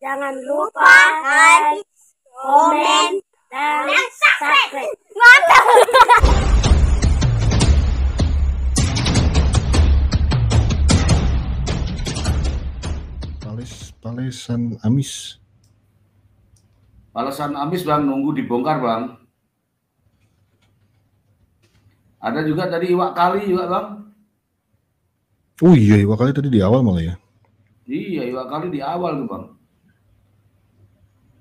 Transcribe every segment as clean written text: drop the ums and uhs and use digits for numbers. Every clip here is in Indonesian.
Jangan lupa like, komen, dan subscribe. Mantap. Palesan Amis. Palesan Amis bang, nunggu dibongkar bang. Ada juga tadi Iwak Kali juga bang. Oh iya, Iwak Kali tadi di awal malah ya. Iya, Iwak Kali di awal tuh bang.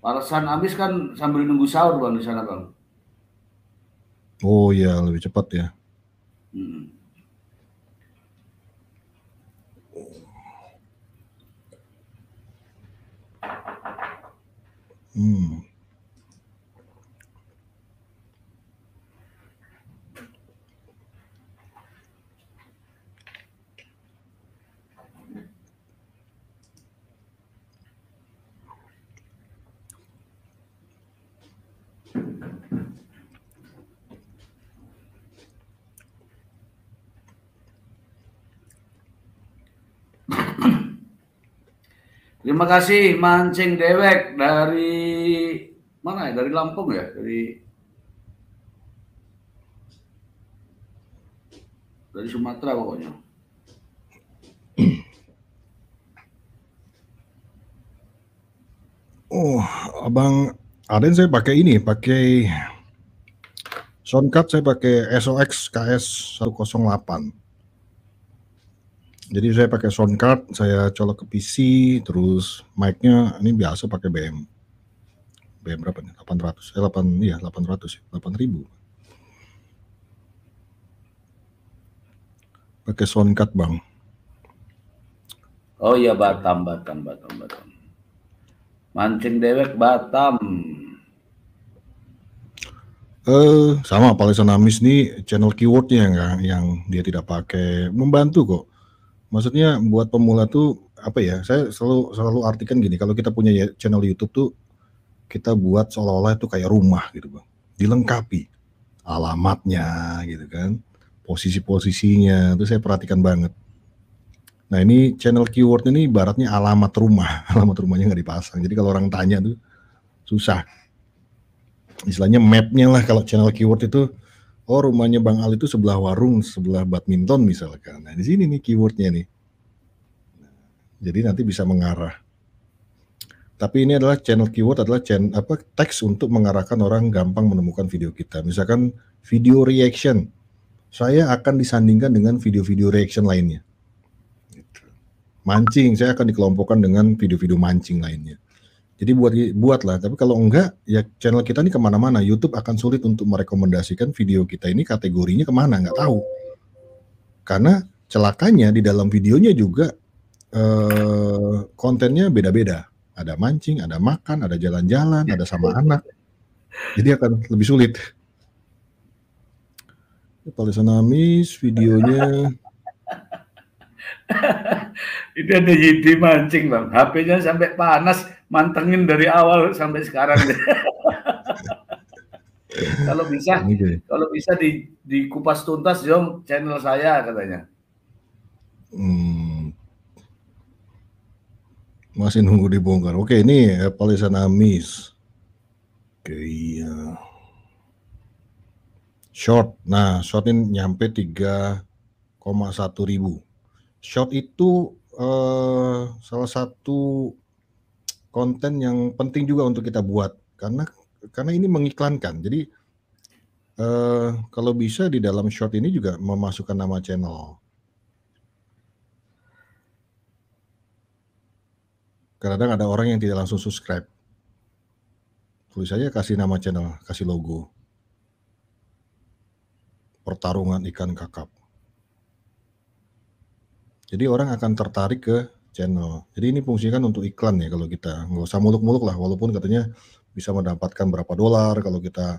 Palesan Amis kan sambil nunggu sahur bang di sana bang. Oh iya, lebih cepat ya. Terima kasih Mancing Dewek dari mana ya? Dari Lampung ya? Dari Sumatera pokoknya. Oh, Abang Aden saya pakai ini, pakai soundcard saya pakai SOX KS 108. Jadi saya pakai soundcard, saya colok ke PC, terus mic-nya ini biasa pakai BM berapa nih? 800, 800 ya, 8.000. Pakai soundcard bang. Oh iya Batam. Mancing Dewek Batam. Sama Palesan Amis nih channel keywordnya yang dia tidak pakai, membantu kok. Maksudnya buat pemula tuh apa ya? Saya selalu artikan gini, kalau kita punya channel YouTube tuh kita buat seolah-olah itu kayak rumah gitu bang, dilengkapi alamatnya gitu kan, posisi-posisinya itu saya perhatikan banget. Nah ini channel keyword ini ibaratnya alamat rumahnya nggak dipasang, jadi kalau orang tanya tuh susah. Istilahnya mapnya lah kalau channel keyword itu, oh rumahnya Bang Al itu sebelah warung, sebelah badminton misalkan. Nah di sini nih keywordnya nih, jadi nanti bisa mengarah. Tapi ini adalah channel keyword adalah teks untuk mengarahkan orang gampang menemukan video kita. Misalkan video reaction, saya akan disandingkan dengan video-video reaction lainnya. Mancing, saya akan dikelompokkan dengan video-video mancing lainnya. Jadi buatlah. Tapi kalau enggak, ya channel kita ini kemana-mana. YouTube akan sulit untuk merekomendasikan video kita ini kategorinya kemana, nggak tahu. Karena celakanya di dalam videonya juga kontennya beda-beda. Ada mancing, ada makan, ada jalan-jalan, ada sama anak. Jadi akan lebih sulit. Palesan Amis videonya. Itu ada Yidi mancing bang. HP-nya sampai panas, mantengin dari awal sampai sekarang. Kalau bisa dikupas tuntas dong channel saya katanya. Masih nunggu dibongkar. Oke, ini Palesan Amis. Oke, iya. Short. Nah, short ini nyampe 3,1 ribu. Short itu salah satu konten yang penting juga untuk kita buat karena ini mengiklankan. Jadi kalau bisa di dalam short ini juga memasukkan nama channel. Kadang ada orang yang tidak langsung subscribe. Tulis saja kasih nama channel, kasih logo. Pertarungan ikan kakap. Jadi orang akan tertarik ke channel. Jadi ini fungsikan untuk iklan ya kalau kita. Nggak usah muluk-muluk lah, walaupun katanya bisa mendapatkan berapa dolar kalau kita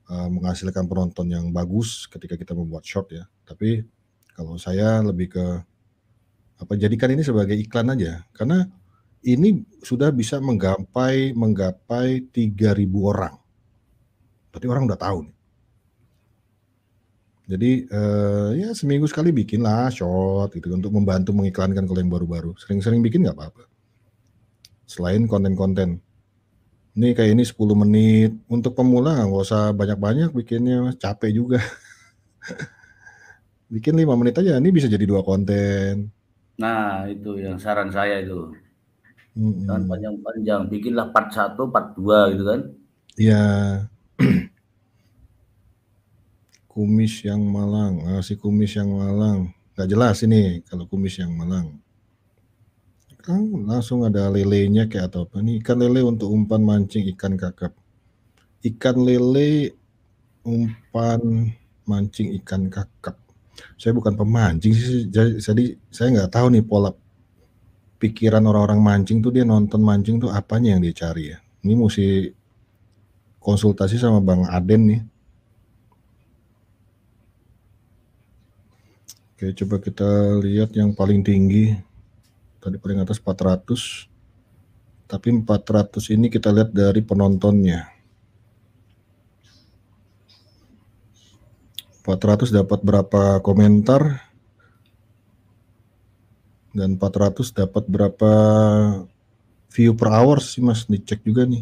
menghasilkan penonton yang bagus ketika kita membuat short ya. Tapi kalau saya lebih ke jadikan ini sebagai iklan aja. Karena ini sudah bisa menggapai 3.000 orang. Berarti orang udah tahu nih. Jadi ya seminggu sekali bikinlah short gitu untuk membantu mengiklankan kalau yang baru-baru. Sering-sering bikin nggak apa-apa. selain konten-konten. Ini kayak ini 10 menit. Untuk pemula nggak usah banyak-banyak bikinnya, Mas. Capek juga. Bikin 5 menit aja, ini bisa jadi 2 konten. Nah, itu yang saran saya itu. Jangan Mm-mm. panjang-panjang, bikinlah part 1, part 2 gitu kan. Iya. Kumis yang Malang, si Kumis yang Malang. Nggak jelas ini kalau Kumis yang Malang. Kan langsung ada lelenya kayak atau apa nih, ikan lele untuk umpan mancing ikan kakap. Ikan lele umpan mancing ikan kakap. Saya bukan pemancing sih, jadi saya nggak tahu nih pola pikiran orang-orang mancing tuh, dia nonton mancing tuh apanya yang dia cari ya. Ini mesti konsultasi sama Bang Aden nih. Oke, coba kita lihat yang paling tinggi. Tadi paling atas 400. Tapi 400 ini kita lihat dari penontonnya. 400 dapat berapa komentar, dan 400 dapat berapa view per hour sih Mas, dicek juga nih.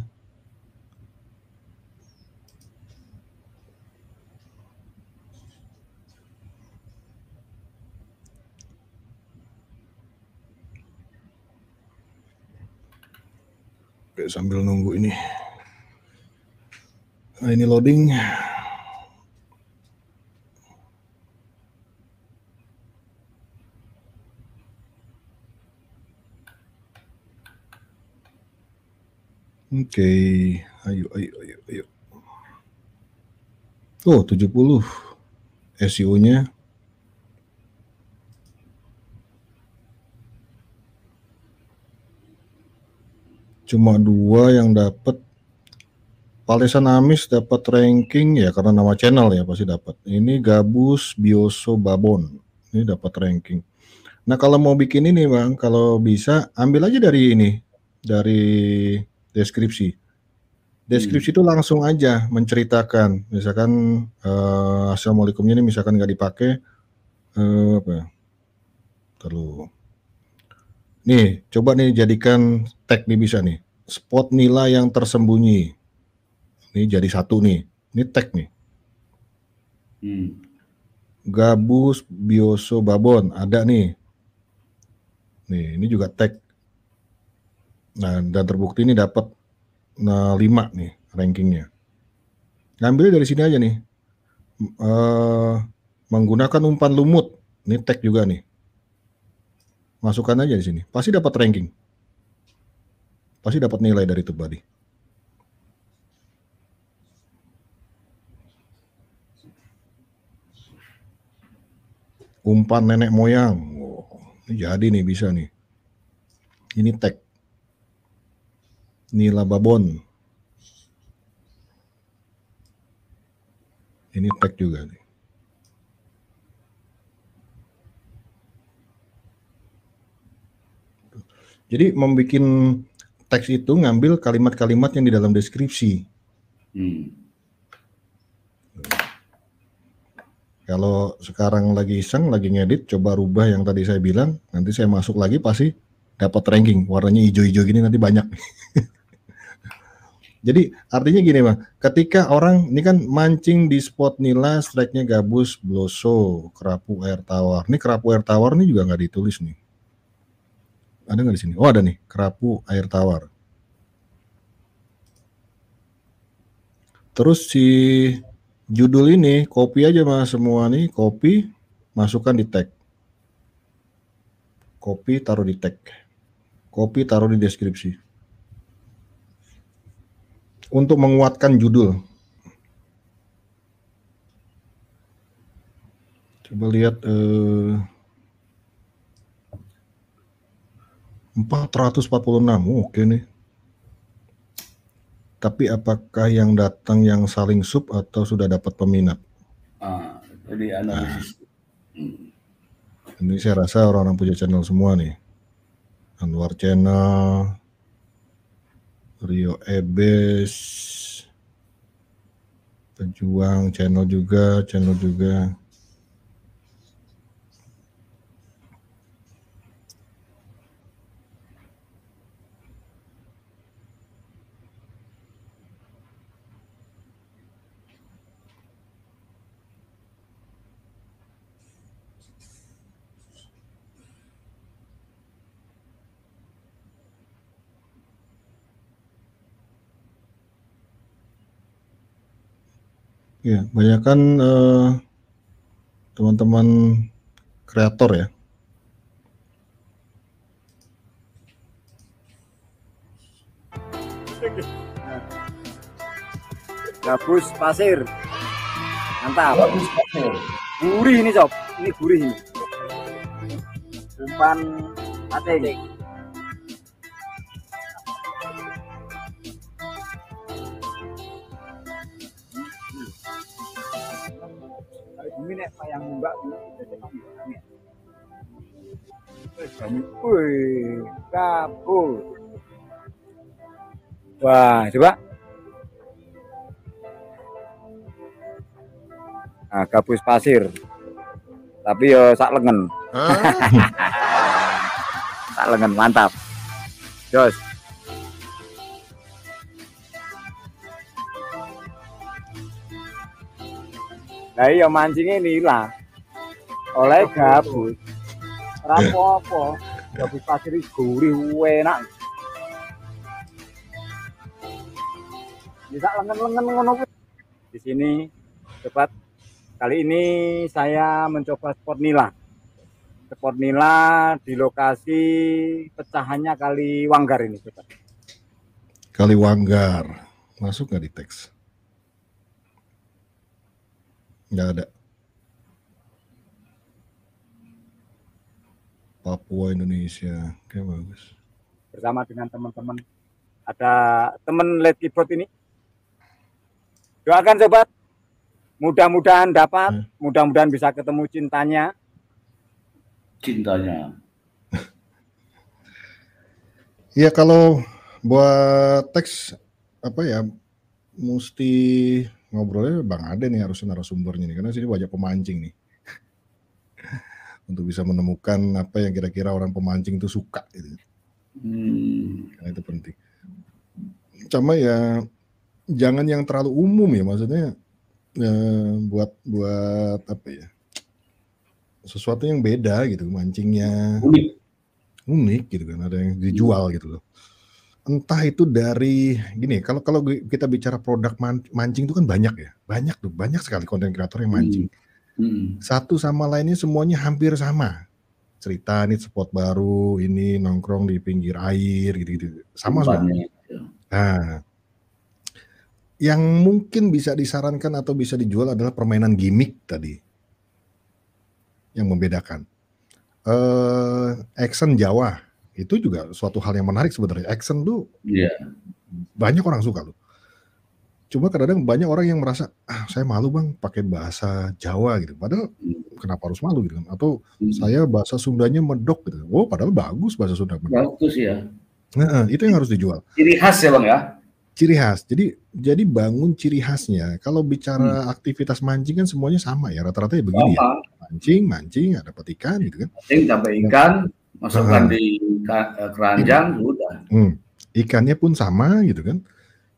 Oke, sambil nunggu ini. Nah, ini loading. Oke, ayo. Oh, 70 SEO-nya. Cuma 2 yang dapat. Palesa Namis dapat ranking ya karena nama channel ya, pasti dapat. Ini Gabus Bioso Babon. Ini dapat ranking. Nah, kalau mau bikin ini Bang, kalau bisa ambil aja dari ini, dari deskripsi. Deskripsi itu langsung aja menceritakan, misalkan assalamualaikumnya ini misalkan nggak dipakai, apa ya? Terus, nih coba nih jadikan tag nih, bisa nih, spot nilai yang tersembunyi. Ini jadi 1 nih, ini tag nih. Gabus Bioso Babon ada nih. Nih, ini juga tag. Nah, dan terbukti ini dapat 5 nih rankingnya. Ngambil dari sini aja nih. Menggunakan umpan lumut. Ini tag juga nih. Masukkan aja di sini. Pasti dapat ranking. Pasti dapat nilai dari itu tadi. Umpan nenek moyang. Oh, ini jadi nih, bisa nih. Ini tag. Nila Babon. Ini tag juga nih. Jadi membuat teks itu ngambil kalimat-kalimat yang di dalam deskripsi. Kalau sekarang lagi iseng, lagi ngedit, coba rubah yang tadi saya bilang, nanti saya masuk lagi pasti dapat ranking, warnanya hijau-hijau gini nanti banyak. Jadi artinya gini Bang, ketika orang ini kan mancing di spot nila, strike-nya Gabus Bloso, kerapu air tawar. Ini kerapu air tawar nih juga nggak ditulis nih. Ada nggak di sini? Oh ada nih, kerapu air tawar. Terus si judul ini copy aja Mas, semua nih copy, masukkan di tag. Copy taruh di tag. Copy taruh di deskripsi. Untuk menguatkan judul. Coba lihat 446. Oke nih. Tapi apakah yang datang yang saling sub atau sudah dapat peminat? Jadi analisis. Ini saya rasa orang-orang punya channel semua nih. Anwar Channel, Rio Ebes, Pejuang channel juga. Ya, banyak kan teman-teman kreator ya. Gabus pasir. Mantap. Bagus pasir. Gurih ini, Sob. Ini gurih ini. Umpan pating. Ini nek payang mbak wih, kabul. Wah, coba. Nah, gabus pasir. Tapi yo sak lengen. Sak lengen, mantap. Jos. Nah iya mancingnya inilah oleh gabus. Rapopo, gabus pasir gurih enak. Bisa lengan-lengan ngono. Di sini cepat. Kali ini saya mencoba spot nila. Spot nila di lokasi pecahannya Kali Wanggar ini, cepat. Kali Wanggar. Masuk nggak di teks? Nggak ada. Papua Indonesia, kayak bagus. Bersama dengan teman-teman. Ada teman LED keyboard ini. Doakan sobat. Mudah-mudahan dapat, mudah-mudahan bisa ketemu cintanya. Cintanya. Iya, kalau buat teks apa ya, mesti ngobrolnya Bang Ade nih harusnya narasumbernya nih, karena sini banyak pemancing nih. Untuk bisa menemukan apa yang kira-kira orang pemancing itu suka gitu. Karena itu penting. Cuma ya jangan yang terlalu umum ya, maksudnya buat apa ya, sesuatu yang beda gitu, mancingnya unik gitu kan, ada yang dijual gitu loh. Entah itu dari gini, kalau kita bicara produk mancing itu kan banyak ya, banyak sekali konten kreator yang mancing. Satu sama lainnya semuanya hampir sama. Cerita nih spot baru, ini nongkrong di pinggir air gitu-gitu. Sama semua. Nah, yang mungkin bisa disarankan atau bisa dijual adalah permainan gimmick tadi. Yang membedakan. Action Jawa itu juga suatu hal yang menarik sebenarnya. Action tuh banyak orang suka loh. Cuma kadang-kadang banyak orang yang merasa, saya malu Bang pakai bahasa Jawa gitu. Padahal kenapa harus malu gitu kan? Atau saya bahasa Sundanya medok gitu. Oh, padahal bagus bahasa Sunda medok. Bagus ya. Nah, itu yang harus dijual. Ciri khas ya Bang ya? Ciri khas. Jadi bangun ciri khasnya. Kalau bicara aktivitas mancing kan semuanya sama ya. Rata-rata ya begini ya. Mancing, ada dapat ikan gitu kan. Mancing dapat ikan, masukkan di keranjang, udah. Ikannya pun sama gitu kan.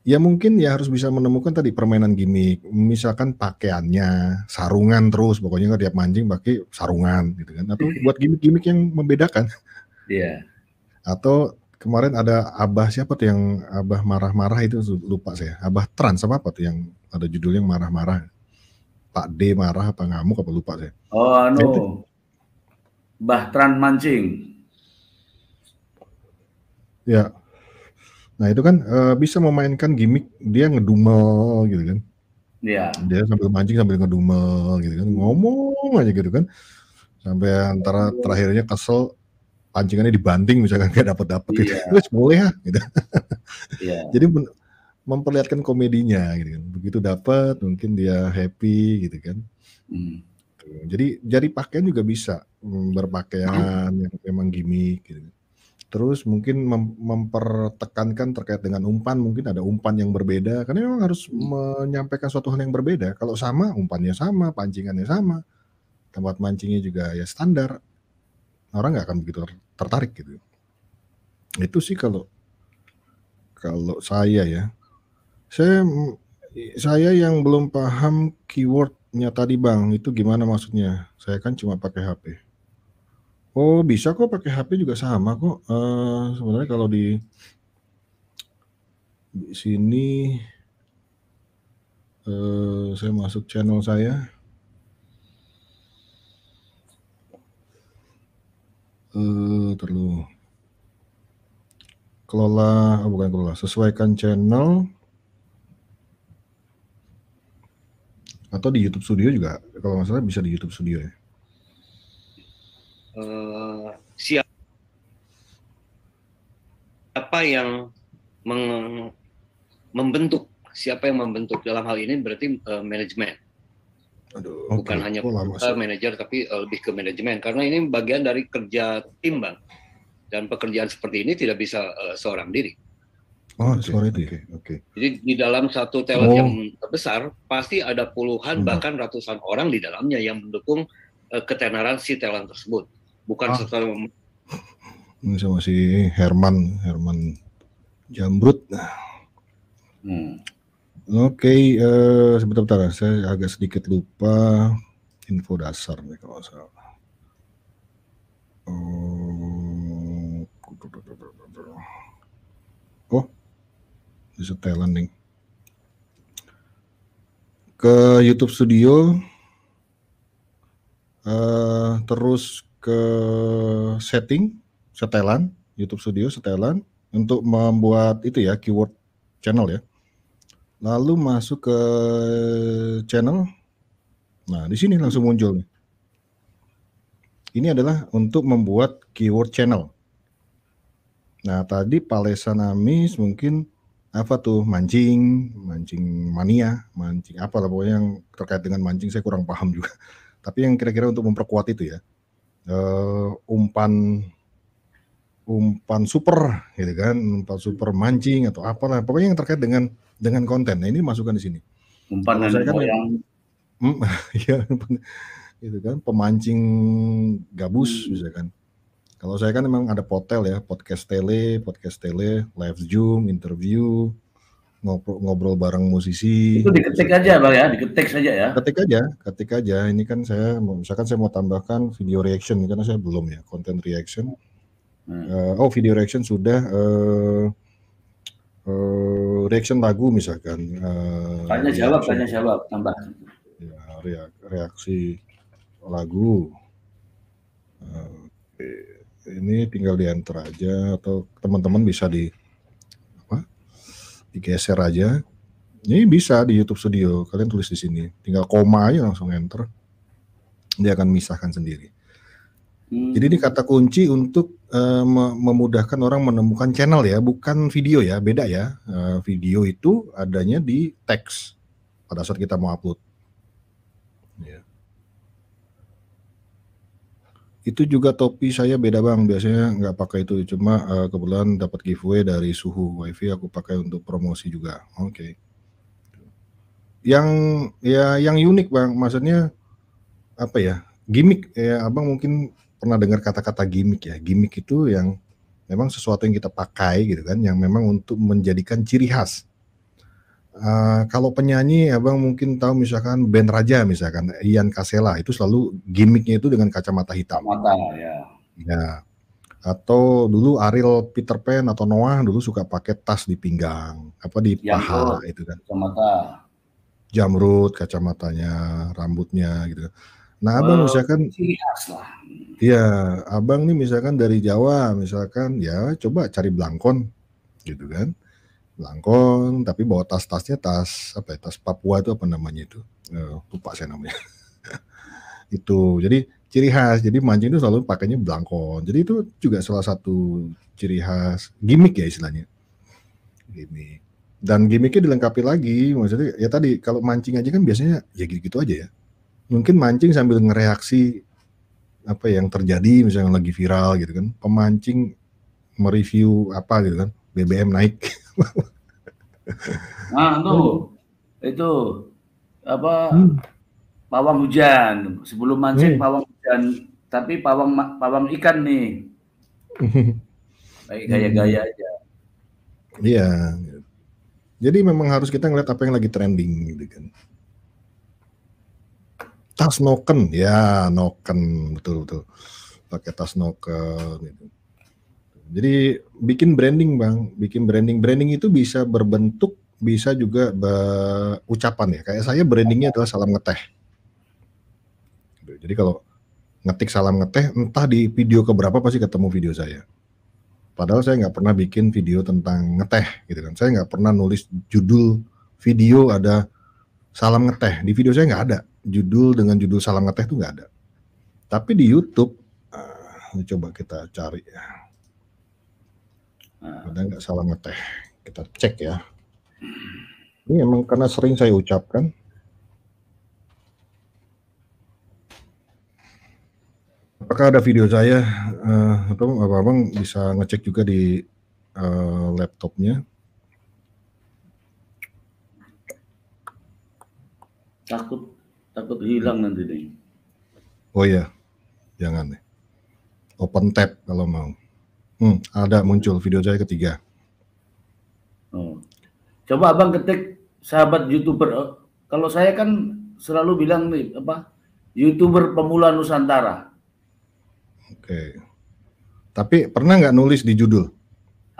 Ya mungkin ya harus bisa menemukan tadi permainan gimmick. Misalkan pakaiannya, sarungan terus. Pokoknya nggak tiap mancing pakai sarungan gitu kan. Atau buat gimmick-gimmick yang membedakan. Iya. Atau kemarin ada Abah siapa tuh yang Abah marah-marah itu, lupa saya. Abah Trans apa tuh yang ada judulnya marah-marah. Pak D marah apa ngamuk apa lupa saya. Oh Mbah Tran mancing. Ya. Nah itu kan bisa memainkan gimmick, dia ngedumel gitu kan. Iya. Dia sambil mancing sambil ngedumel gitu kan. Ngomong aja gitu kan. Sampai antara terakhirnya kesel, pancingannya dibanting misalkan gak dapat gitu. Terus boleh ya gitu. Jadi memperlihatkan komedinya gitu kan. Begitu dapat mungkin dia happy gitu kan. Jadi pakaian juga bisa berpakaian yang memang gimmick gitu. Terus mungkin mempertekankan terkait dengan umpan, mungkin ada umpan yang berbeda karena memang harus menyampaikan suatu hal yang berbeda. Kalau sama, umpannya sama, pancingannya sama, tempat mancingnya juga ya standar, orang nggak akan begitu tertarik gitu. Itu sih kalau saya ya. Saya yang belum paham keywordnya tadi Bang, itu gimana maksudnya? Saya kan cuma pakai HP. Oh bisa kok pakai HP juga sama kok. Sebenarnya kalau di sini Saya masuk channel saya. Terlalu bukan kelola, sesuaikan channel, atau di YouTube Studio juga, kalau nggak salah bisa di YouTube Studio ya. Siapa yang membentuk? Siapa yang membentuk dalam hal ini berarti manajemen. Bukan hanya manajer tapi lebih ke manajemen, karena ini bagian dari kerja tim, Bang. Dan pekerjaan seperti ini tidak bisa seorang diri. Seperti itu. Oke. Jadi di dalam satu talent yang besar pasti ada puluhan bahkan ratusan orang di dalamnya yang mendukung ketenaran si talent tersebut. Bukan setelah ini sama si Herman Jambrut. Oke, sebentar, saya agak sedikit lupa info dasar nih kalau salah. Di setelan nih. Ke YouTube Studio, terus ke setting, setelan, YouTube Studio setelan untuk membuat itu ya, keyword channel ya. Lalu masuk ke channel. Nah, di sini langsung muncul nih. Ini adalah untuk membuat keyword channel. Nah, tadi Palesa Namis mungkin apa tuh, mancing mania, mancing apa lah pokoknya yang terkait dengan mancing saya kurang paham juga. Tapi yang kira-kira untuk memperkuat itu ya. Umpan super gitu kan, umpan super mancing atau apalah pokoknya yang terkait dengan konten. Nah, ini masukkan di sini. Umpan dan goyang. Ya, itu kan pemancing gabus misalkan. Kalau saya kan memang ada potel ya, podcast tele, live Zoom, interview, ngobrol bareng musisi. Itu diketik aja, Bang ya, diketik saja ya. Ketik aja. Ini kan misalkan saya mau tambahkan video reaction karena saya belum ya, content reaction. Video reaction sudah. Reaction lagu misalkan. Tanya jawab tambah. Ya, reaksi lagu. Ini tinggal di enter aja atau teman-teman bisa digeser aja. Ini bisa di YouTube Studio. Kalian tulis di sini. Tinggal koma aja langsung enter. Dia akan misahkan sendiri. Jadi ini kata kunci untuk memudahkan orang menemukan channel ya, bukan video ya, beda ya. Video itu adanya di teks pada saat kita mau upload. Ya. Itu juga topi saya beda, Bang, biasanya nggak pakai itu, cuma kebetulan dapat giveaway dari Suhu Wifi, aku pakai untuk promosi juga. Oke. Yang unik, Bang, maksudnya apa ya, gimmick ya, Abang mungkin pernah dengar kata-kata gimmick ya. Gimmick itu yang memang sesuatu yang kita pakai gitu kan, yang memang untuk menjadikan ciri khas. Kalau penyanyi, Abang mungkin tahu misalkan band Raja misalkan, Ian Kasela, itu selalu gimmicknya itu dengan kacamata hitam. Ya. Atau dulu Ariel Peter Pan atau Noah dulu suka pakai tas di pinggang, di paha itu kan. Jamrut kacamatanya, rambutnya gitu. Nah, Abang misalkan iya, Abang nih misalkan dari Jawa misalkan, ya coba cari belangkon gitu kan. Belangkon tapi bawa tas-tasnya tas Papua itu apa namanya itu, lupa saya namanya. Itu jadi ciri khas, jadi mancing itu selalu pakainya belangkon, jadi itu juga salah satu ciri khas, gimmick ya istilahnya, gimmick. Dan gimmicknya dilengkapi lagi, maksudnya ya tadi kalau mancing aja kan biasanya ya gitu-gitu aja ya, mungkin mancing sambil ngereaksi apa yang terjadi misalnya lagi viral gitu kan, pemancing mereview apa gitu kan, BBM naik. Nah, itu apa, pawang hujan. Sebelum mancing pawang hujan, tapi pawang ikan nih. Kayak gaya-gaya aja. Iya. Jadi memang harus kita ngeliat apa yang lagi trending gitu kan. Tas noken, ya noken, betul. Pakai tas noken gitu. Jadi bikin branding, Bang, Branding itu bisa berbentuk bisa juga ucapan ya. Kayak saya brandingnya adalah salam ngeteh. Jadi kalau ngetik salam ngeteh, entah di video keberapa pasti ketemu video saya. Padahal saya nggak pernah bikin video tentang ngeteh gitu kan. Saya nggak pernah nulis judul video ada salam ngeteh. Di video saya nggak ada judul dengan judul salam ngeteh itu nggak ada. Tapi di YouTube, coba kita cari ya. Ada nggak salam ngeteh? Kita cek ya. Ini emang karena sering saya ucapkan. Apakah ada video saya atau abang bisa ngecek juga di laptopnya? Takut hilang nanti deh. Oh iya, jangan deh. Open tab kalau mau. Ada muncul video saya ketiga. Oh. Coba abang ketik sahabat YouTuber. Kalau saya kan selalu bilang nih YouTuber pemula Nusantara. Oke. Tapi pernah nggak nulis di judul?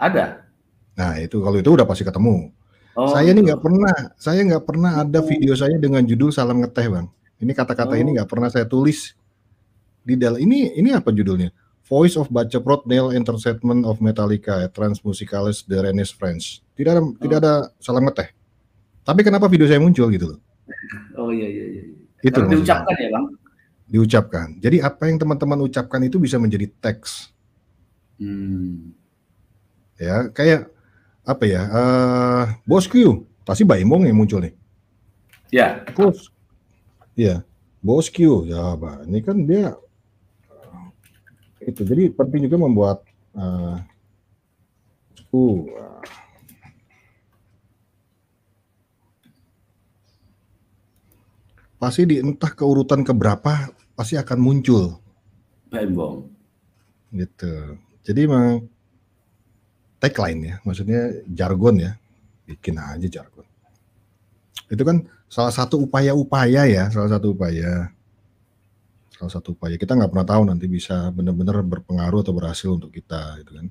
Ada. Nah itu kalau itu udah pasti ketemu. Oh, saya ini nggak pernah. Saya nggak pernah ada video saya dengan judul salam ngeteh bang. Ini kata-kata ini nggak pernah saya tulis di dalam. Ini apa judulnya? Voice of Baceprot Nail Entertainment of Metallica Transmusicales The Rennes French. Tidak ada salam ngeteh. Tapi kenapa video saya muncul gitu loh? Oh iya. Itu diucapkan ya bang. Diucapkan. Jadi apa yang teman-teman ucapkan itu bisa menjadi teks. Ya, kayak apa ya? Bosku, pasti Baimong yang muncul nih. Ya. Bos. Iya. Bosku, ya, Pak. Ini kan dia itu. Jadi penting juga membuat pasti di entah keurutan keberapa pasti akan muncul. Baimong. Gitu. Jadi memang tagline ya, maksudnya jargon ya, bikin aja jargon. Itu kan salah satu upaya ya, salah satu upaya. Kita nggak pernah tahu nanti bisa benar-benar berpengaruh atau berhasil untuk kita, gitu kan.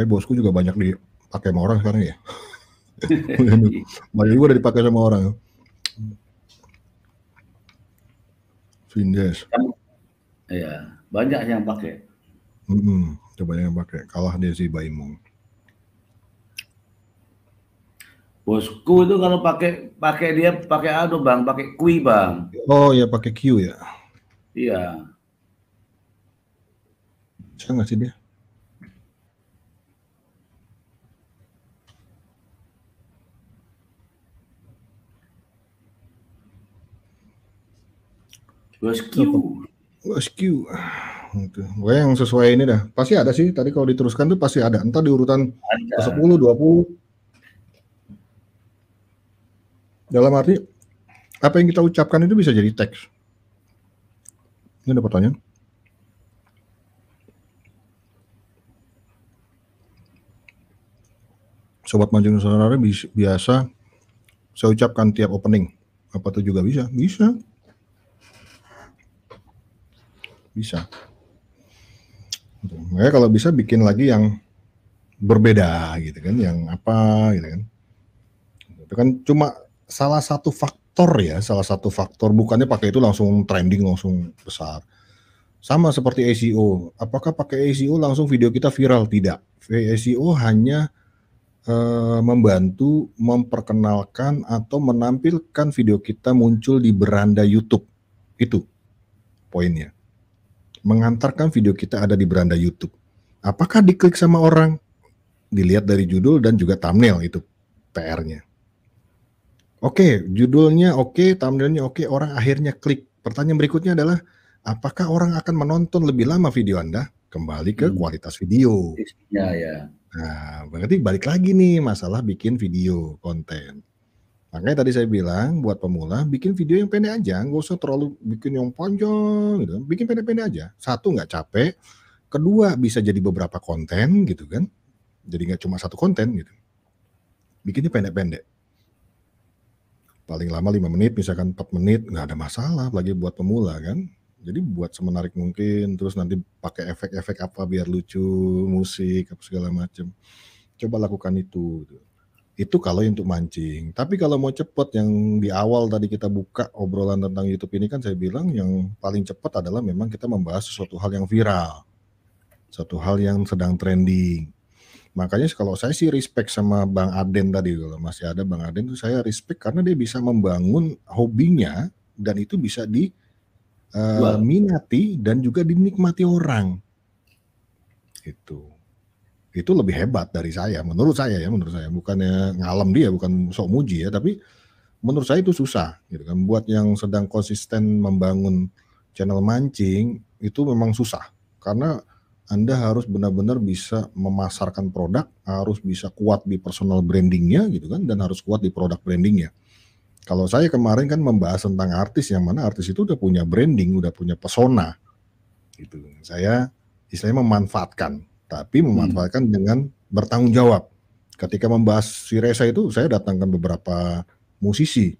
Bosku juga banyak dipakai sama orang sekarang ya. Banyak juga udah dipakai sama orang. Vindes. Iya, banyak yang pakai. Coba yang pakai. Kalah dia si Baimong. Bosku itu kalau pakai bang, pakai kui bang. Oh ya pakai Q ya. Iya. Bisa nggak sih dia? Bosku. Gue yang sesuai ini dah. Pasti ada sih. Tadi kalau diteruskan tuh pasti ada. Entah di urutan 10, 20. Dalam arti apa yang kita ucapkan itu bisa jadi teks. Ini ada pertanyaan. Sobat Mancing Nusantara biasa saya ucapkan tiap opening. Apa itu juga bisa? Bisa. Makanya kalau bisa bikin lagi yang berbeda gitu kan, yang apa gitu kan. Itu kan cuma salah satu faktor, bukannya pakai itu langsung trending, langsung besar. Sama seperti SEO. Apakah pakai SEO langsung video kita viral? Tidak. SEO hanya membantu memperkenalkan atau menampilkan video kita muncul di beranda YouTube. Itu poinnya. Mengantarkan video kita ada di beranda YouTube. Apakah diklik sama orang? Dilihat dari judul dan juga thumbnail, itu PR-nya. Oke, judulnya oke, thumbnailnya oke, orang akhirnya klik. Pertanyaan berikutnya adalah, apakah orang akan menonton lebih lama video Anda? Kembali ke kualitas video. Ya. Nah, berarti balik lagi nih masalah bikin video konten. Makanya tadi saya bilang buat pemula bikin video yang pendek aja, nggak usah terlalu bikin yang panjang gitu. Bikin pendek-pendek aja. Satu, nggak capek. Kedua, bisa jadi beberapa konten gitu kan. Jadi nggak cuma satu konten gitu. Bikinnya pendek-pendek. Paling lama 5 menit, misalkan 4 menit, nggak ada masalah lagi buat pemula kan. Jadi buat semenarik mungkin, terus nanti pakai efek-efek apa biar lucu, musik apa segala macam. Coba lakukan itu. Itu kalau untuk mancing. Tapi kalau mau cepet, yang di awal tadi kita buka obrolan tentang YouTube ini kan saya bilang yang paling cepat adalah memang kita membahas sesuatu hal yang viral, suatu hal yang sedang trending. Makanya kalau saya sih respect sama Bang Aden tadi, kalau masih ada Bang Aden itu saya respect karena dia bisa membangun hobinya dan itu bisa diminati dan juga dinikmati orang. Itu lebih hebat dari saya, menurut saya, bukannya ngalem dia, bukan sok muji ya, tapi menurut saya itu susah gitu kan. Buat yang sedang konsisten membangun channel mancing itu memang susah karena Anda harus benar-benar bisa memasarkan produk, harus bisa kuat di personal brandingnya gitu kan, dan harus kuat di produk brandingnya. Kalau saya kemarin kan membahas tentang artis, yang mana artis itu udah punya branding, udah punya persona gitu. Saya istilahnya memanfaatkan, tapi memanfaatkan dengan bertanggung jawab. Ketika membahas si Reza itu, saya datangkan beberapa musisi,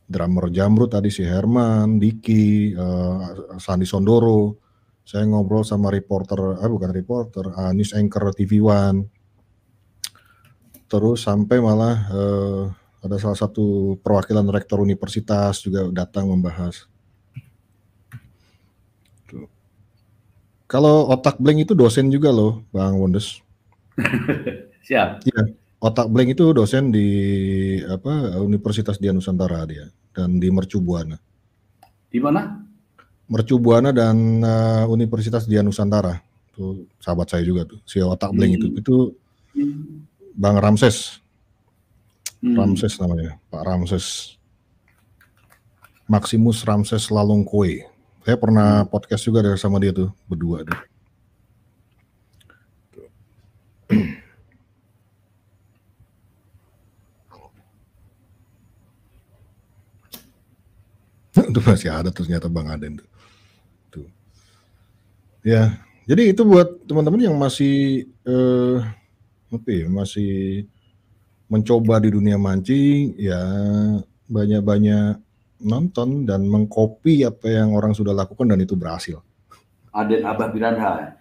drummer Jamrut tadi si Herman, Diki, Sandi Sondoro. Saya ngobrol sama news anchor TV One. Terus sampai malah ada salah satu perwakilan rektor universitas juga datang membahas. Kalau Otak Blank itu dosen juga loh, Bang Wondes. Siap. Ya, Otak Blank itu dosen di Universitas Dian Nusantara dia, dan di Mercu Buana. Di mana? Mercu Buana dan Universitas Dian Nusantara. Itu sahabat saya juga tuh, si Otak Blank itu Bang Ramses. Ramses namanya, Pak Ramses. Maximus Ramses Lalongkoe. Saya pernah podcast juga sama dia tuh, berdua deh. Itu masih ada ternyata Bang Aden tuh. Ya, jadi itu buat teman-teman yang masih masih mencoba di dunia mancing, ya banyak-banyak nonton dan mengcopy apa yang orang sudah lakukan dan itu berhasil. Aden Abah Piranha.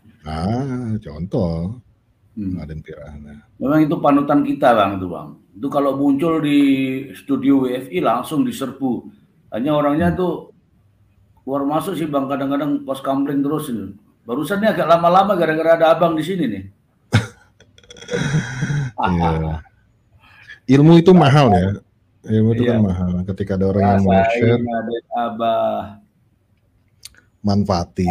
Contoh. Aden Piranha. Memang itu panutan kita Bang, itu Bang. Itu kalau muncul di studio WFI langsung diserbu. Hanya orangnya tuh keluar masuk sih Bang, kadang-kadang pos kampling terus ini. Barusan ini agak lama-lama gara-gara ada Abang di sini nih. Iya. Ilmu itu mahal ya. Ilmu itu kan mahal. Ketika ada orang yang mau share, Abah manfaati.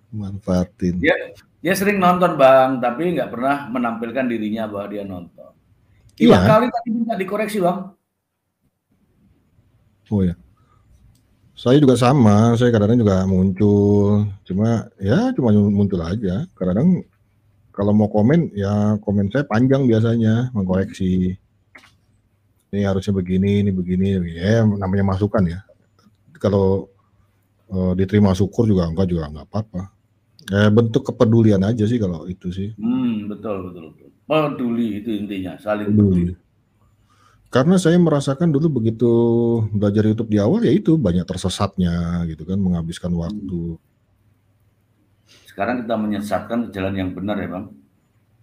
Manfaatin. Dia sering nonton Bang, tapi nggak pernah menampilkan dirinya bahwa dia nonton. Iya. Kali tadi minta dikoreksi Bang. Oh ya. Saya juga sama, saya kadang-kadang juga muncul, cuma muncul aja. Kadang-kadang kalau mau komen, ya komen saya panjang biasanya, mengkoreksi. Ini harusnya begini, ini begini, ya namanya masukan ya. Kalau diterima syukur juga nggak apa-apa. Bentuk kepedulian aja sih kalau itu sih. Betul. Peduli itu intinya, saling peduli. Karena saya merasakan dulu begitu belajar YouTube di awal, ya itu banyak tersesatnya gitu kan, menghabiskan waktu. Sekarang kita menyesatkan ke jalan yang benar ya Bang?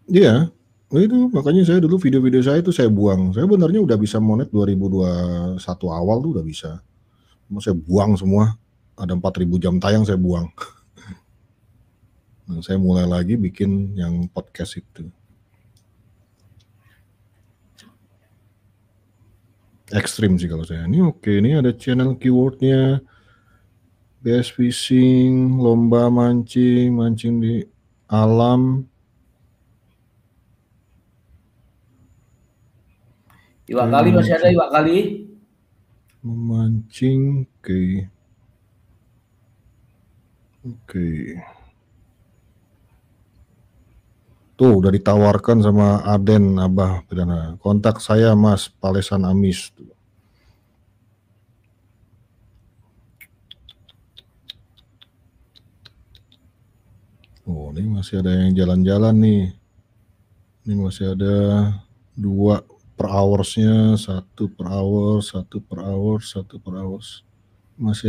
Iya, itu makanya saya dulu video-video saya itu saya buang. Saya benernya udah bisa monet 2021 awal tuh udah bisa. Saya buang semua, ada 4.000 jam tayang saya buang. Nah, saya mulai lagi bikin yang podcast itu. Ekstrim sih kalau saya. Ini oke, ini ada channel keywordnya, BS fishing, lomba mancing di alam. Iwak kali masih ada iwak kali? Memancing, oke. Tuh udah ditawarkan sama Aden Abah Piranha. Kontak saya Mas Palesan Amis. Oh, ini masih ada yang jalan-jalan nih. Ini masih ada 2 per hoursnya 1 per hour masih